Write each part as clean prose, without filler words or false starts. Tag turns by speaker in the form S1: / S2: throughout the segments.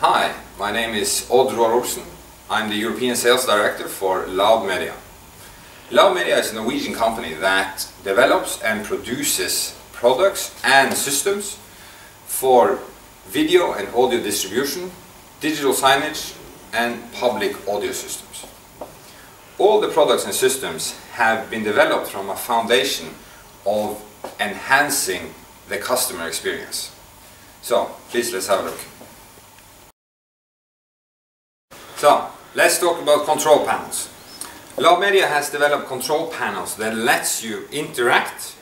S1: Hi, my name is Odd Olsen. I'm the European Sales Director for Laud Media. Laud Media is a Norwegian company that develops and produces products and systems for video and audio distribution, digital signage and public audio systems. All the products and systems have been developed from a foundation of enhancing the customer experience. So, please let's have a look. So, let's talk about control panels. Laud Media has developed control panels that lets you interact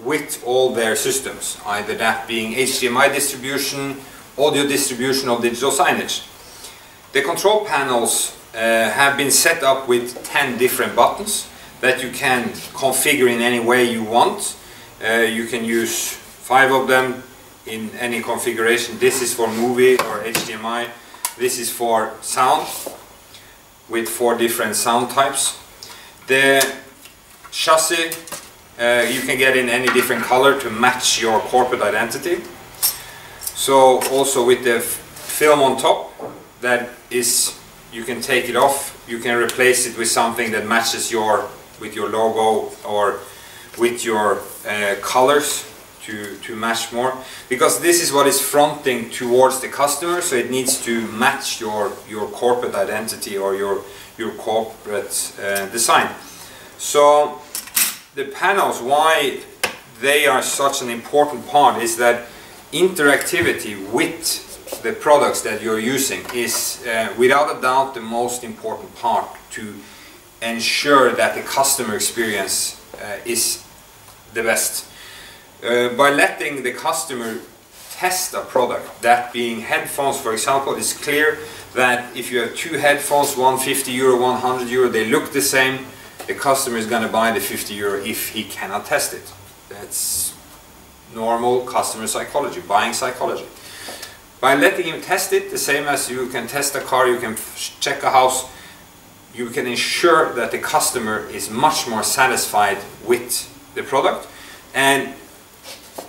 S1: with all their systems, either that being HDMI distribution, audio distribution or digital signage. The control panels have been set up with 10 different buttons that you can configure in any way you want. You can use 5 of them in any configuration. This is for movie or HDMI. This is for sound with 4 different sound types. The chassis you can get in any different color to match your corporate identity. So also with the film on top, that is, you can take it off, you can replace it with something that matches with your logo or with your colors to match more, because this is what is fronting towards the customer, so it needs to match your corporate identity or your corporate design. So the panels, why they are such an important part is that interactivity with the products that you're using is without a doubt the most important part to ensure that the customer experience is the best. By letting the customer test a product, that being headphones for example, it's clear that if you have 2 headphones, one €50, one €100, they look the same, the customer is going to buy the €50 if he cannot test it. That's normal customer psychology, buying psychology. By letting him test it, the same as you can test a car, you can check a house, you can ensure that the customer is much more satisfied with the product. And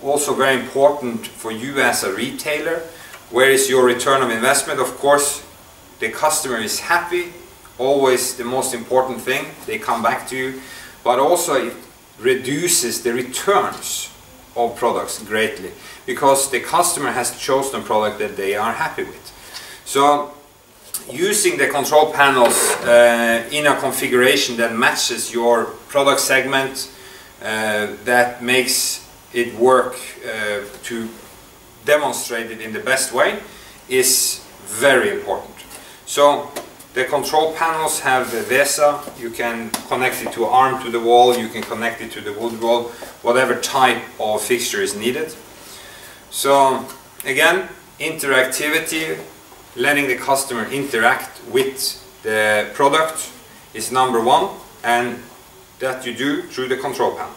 S1: also very important for you as a retailer, where is your return of investment? Of course, the customer is happy, always the most important thing, they come back to you, but also it reduces the returns of products greatly, because the customer has chosen a product that they are happy with. So using the control panels in a configuration that matches your product segment, that makes it work to demonstrate it in the best way, is very important. So the control panels have the VESA, you can connect it to arm to the wall, you can connect it to the wood wall, whatever type of fixture is needed. So again, interactivity, letting the customer interact with the product is number 1, and that you do through the control panel.